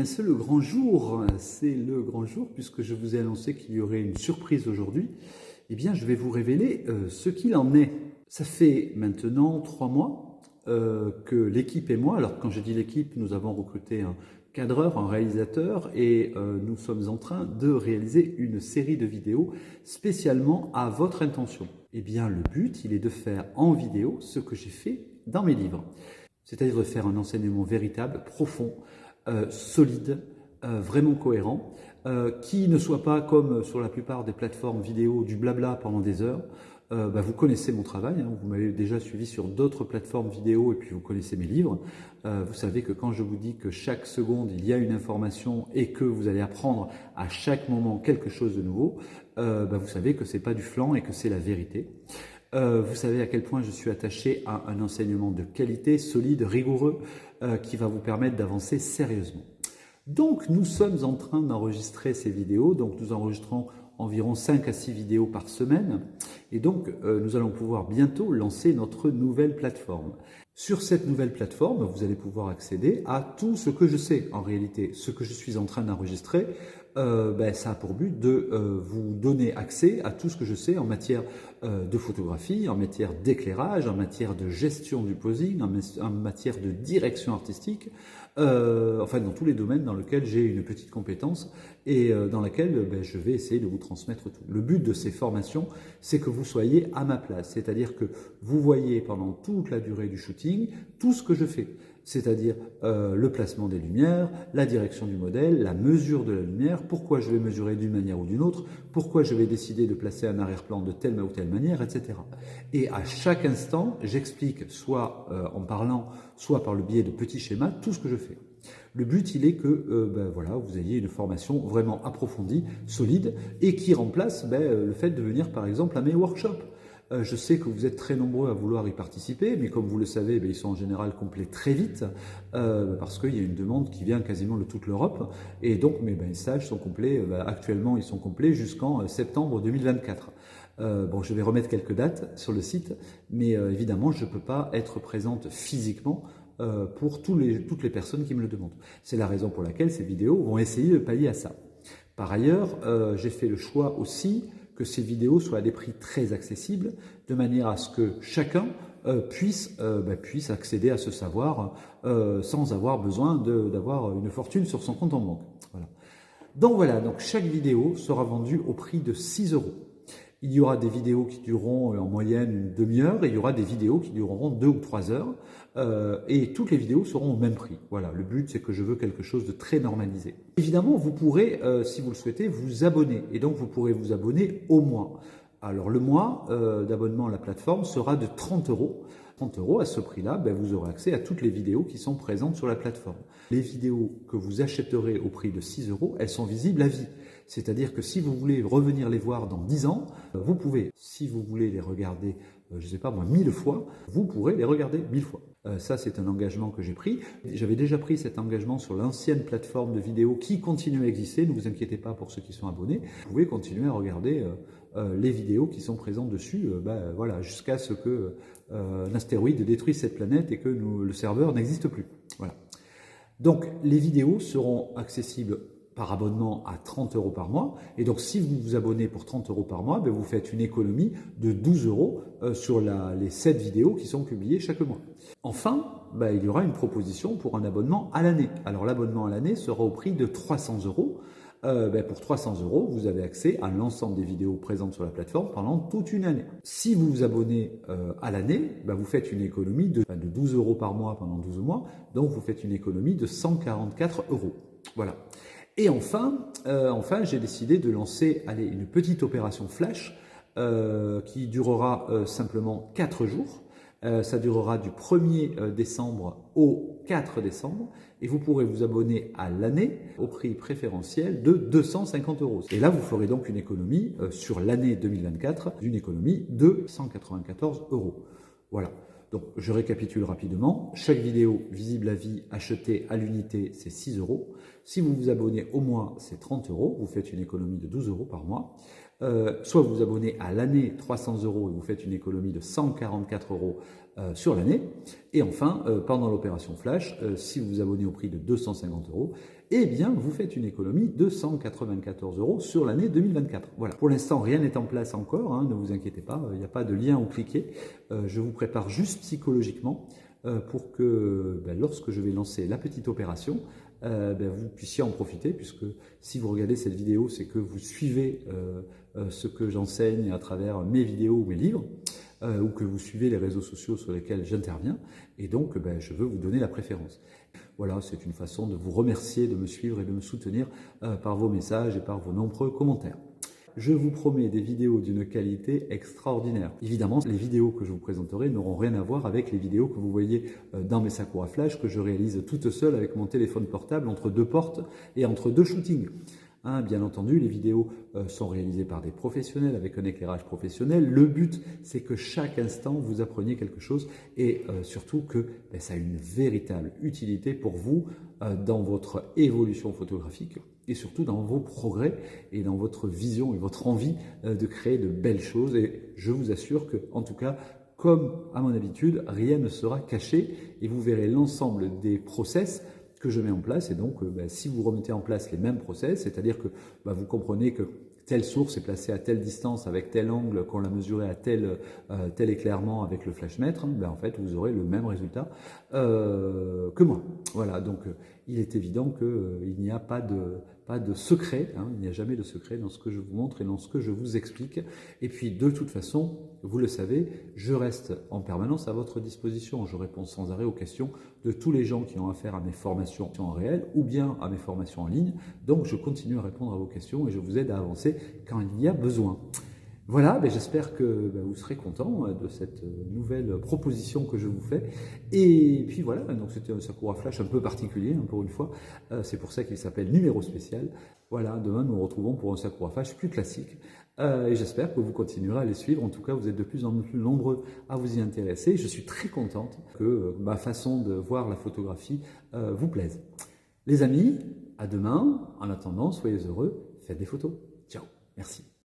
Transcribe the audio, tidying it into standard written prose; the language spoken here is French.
bien c'est le grand jour, puisque je vous ai annoncé qu'il y aurait une surprise aujourd'hui. Eh bien je vais vous révéler ce qu'il en est. Ça fait maintenant 3 mois que l'équipe et moi, alors quand je dis l'équipe, nous avons recruté un cadreur, un réalisateur et nous sommes en train de réaliser une série de vidéos spécialement à votre intention. Eh bien le but, il est de faire en vidéo ce que j'ai fait dans mes livres. C'est-à-dire de faire un enseignement véritable, profond, solide, vraiment cohérent, qui ne soit pas comme sur la plupart des plateformes vidéo du blabla pendant des heures. Vous connaissez mon travail, hein, vous m'avez déjà suivi sur d'autres plateformes vidéo et puis vous connaissez mes livres. Vous savez que quand je vous dis que chaque seconde il y a une information et que vous allez apprendre à chaque moment quelque chose de nouveau, vous savez que c'est pas du flan et que c'est la vérité. Vous savez à quel point je suis attaché à un enseignement de qualité, solide, rigoureux, qui va vous permettre d'avancer sérieusement. Donc nous sommes en train d'enregistrer ces vidéos, donc nous enregistrons environ 5 à 6 vidéos par semaine et donc nous allons pouvoir bientôt lancer notre nouvelle plateforme. Sur cette nouvelle plateforme, vous allez pouvoir accéder à tout ce que je sais en réalité. Ce que je suis en train d'enregistrer, ça a pour but de vous donner accès à tout ce que je sais en matière de photographie, en matière d'éclairage, en matière de gestion du posing, en matière de direction artistique, enfin dans tous les domaines dans lesquels j'ai une petite compétence et dans laquelle je vais essayer de vous transmettre tout. Le but de ces formations, c'est que vous soyez à ma place, c'est-à-dire que vous voyez pendant toute la durée du shooting tout ce que je fais. C'est-à-dire le placement des lumières, la direction du modèle, la mesure de la lumière, pourquoi je vais mesurer d'une manière ou d'une autre, pourquoi je vais décider de placer un arrière-plan de telle ou telle manière, etc. Et à chaque instant, j'explique soit en parlant, soit par le biais de petits schémas, tout ce que je fais. Le but, il est que vous ayez une formation vraiment approfondie, solide, et qui remplace le fait de venir par exemple à mes workshops. Je sais que vous êtes très nombreux à vouloir y participer, mais comme vous le savez, ils sont en général complets très vite, parce qu'il y a une demande qui vient quasiment de toute l'Europe, et donc mes stages sont complets, actuellement ils sont complets jusqu'en septembre 2024. Je vais remettre quelques dates sur le site, mais évidemment je ne peux pas être présente physiquement pour toutes les personnes qui me le demandent. C'est la raison pour laquelle ces vidéos vont essayer de pallier à ça. Par ailleurs, j'ai fait le choix aussi que ces vidéos soient à des prix très accessibles, de manière à ce que chacun puisse accéder à ce savoir sans avoir besoin d'avoir une fortune sur son compte en banque. Voilà. Donc chaque vidéo sera vendue au prix de 6 €. Il y aura des vidéos qui dureront en moyenne une demi-heure et il y aura des vidéos qui dureront 2 ou 3 heures et toutes les vidéos seront au même prix. Voilà, le but c'est que je veux quelque chose de très normalisé. Évidemment, vous pourrez, si vous le souhaitez, vous abonner et donc vous pourrez vous abonner au mois. Alors le mois d'abonnement à la plateforme sera de 30 €. 30 €, à ce prix-là, vous aurez accès à toutes les vidéos qui sont présentes sur la plateforme. Les vidéos que vous achèterez au prix de 6 €, elles sont visibles à vie. C'est-à-dire que si vous voulez revenir les voir dans 10 ans, vous pouvez. Si vous voulez les regarder, 1000 fois, vous pourrez les regarder 1000 fois. Ça, c'est un engagement que j'ai pris. J'avais déjà pris cet engagement sur l'ancienne plateforme de vidéos qui continue à exister. Ne vous inquiétez pas pour ceux qui sont abonnés. Vous pouvez continuer à regarder les vidéos qui sont présentes dessus jusqu'à ce que un astéroïde détruise cette planète et que le serveur n'existe plus. Voilà. Donc, les vidéos seront accessibles par abonnement à 30 € par mois. Et donc, si vous vous abonnez pour 30 € par mois, vous faites une économie de 12 € sur les 7 vidéos qui sont publiées chaque mois. Enfin, il y aura une proposition pour un abonnement à l'année. Alors, l'abonnement à l'année sera au prix de 300 €. Pour 300 €, vous avez accès à l'ensemble des vidéos présentes sur la plateforme pendant toute une année. Si vous vous abonnez à l'année, vous faites une économie de 12 € par mois pendant 12 mois. Donc, vous faites une économie de 144 €. Voilà. Et enfin, j'ai décidé de lancer une petite opération flash qui durera simplement 4 jours. Ça durera du 1er décembre au 4 décembre et vous pourrez vous abonner à l'année au prix préférentiel de 250 €. Et là, vous ferez donc une économie sur l'année 2024 d'une économie de 194 €. Voilà. Donc, je récapitule rapidement. Chaque vidéo visible à vie achetée à l'unité, c'est 6 €. Si vous vous abonnez au mois, c'est 30 €. Vous faites une économie de 12 € par mois. Soit vous vous abonnez à l'année 300 € et vous faites une économie de 144 € sur l'année. Et enfin, pendant l'opération Flash, si vous vous abonnez au prix de 250 €, eh bien, vous faites une économie de 194 € sur l'année 2024. Voilà. Pour l'instant, rien n'est en place encore, hein, ne vous inquiétez pas, il n'y a pas de lien où cliquer. Je vous prépare juste psychologiquement pour que lorsque je vais lancer la petite opération, vous puissiez en profiter, puisque si vous regardez cette vidéo, c'est que vous suivez ce que j'enseigne à travers mes vidéos ou mes livres, ou que vous suivez les réseaux sociaux sur lesquels j'interviens, et donc je veux vous donner la préférence. Voilà, c'est une façon de vous remercier de me suivre et de me soutenir par vos messages et par vos nombreux commentaires. Je vous promets des vidéos d'une qualité extraordinaire. Évidemment, les vidéos que je vous présenterai n'auront rien à voir avec les vidéos que vous voyez dans mes Sakura Flash que je réalise toute seule avec mon téléphone portable entre deux portes et entre deux shootings. Hein, bien entendu, les vidéos sont réalisées par des professionnels avec un éclairage professionnel. Le but, c'est que chaque instant, vous appreniez quelque chose et surtout que ça a une véritable utilité pour vous dans votre évolution photographique et surtout dans vos progrès et dans votre vision et votre envie de créer de belles choses. Et je vous assure que, en tout cas, comme à mon habitude, rien ne sera caché et vous verrez l'ensemble des process que je mets en place. Et donc, si vous remettez en place les mêmes process, c'est-à-dire que vous comprenez que telle source est placée à telle distance avec tel angle, qu'on l'a mesuré à tel éclairement avec le flashmètre, en fait, vous aurez le même résultat que moi. Voilà, donc il est évident qu'il n'y a pas de secret, hein, il n'y a jamais de secret dans ce que je vous montre et dans ce que je vous explique. Et puis, de toute façon, vous le savez, je reste en permanence à votre disposition. Je réponds sans arrêt aux questions de tous les gens qui ont affaire à mes formations en réel ou bien à mes formations en ligne. Donc, je continue à répondre à vos questions et je vous aide à avancer quand il y a besoin. Voilà, j'espère que vous serez content de cette nouvelle proposition que je vous fais. Et puis voilà, donc c'était un Sakura Flash un peu particulier, pour une fois. C'est pour ça qu'il s'appelle numéro spécial. Voilà, demain nous nous retrouvons pour un Sakura Flash plus classique. Et j'espère que vous continuerez à les suivre. En tout cas, vous êtes de plus en plus nombreux à vous y intéresser. Je suis très contente que ma façon de voir la photographie vous plaise. Les amis, à demain. En attendant, soyez heureux, faites des photos. Ciao, merci.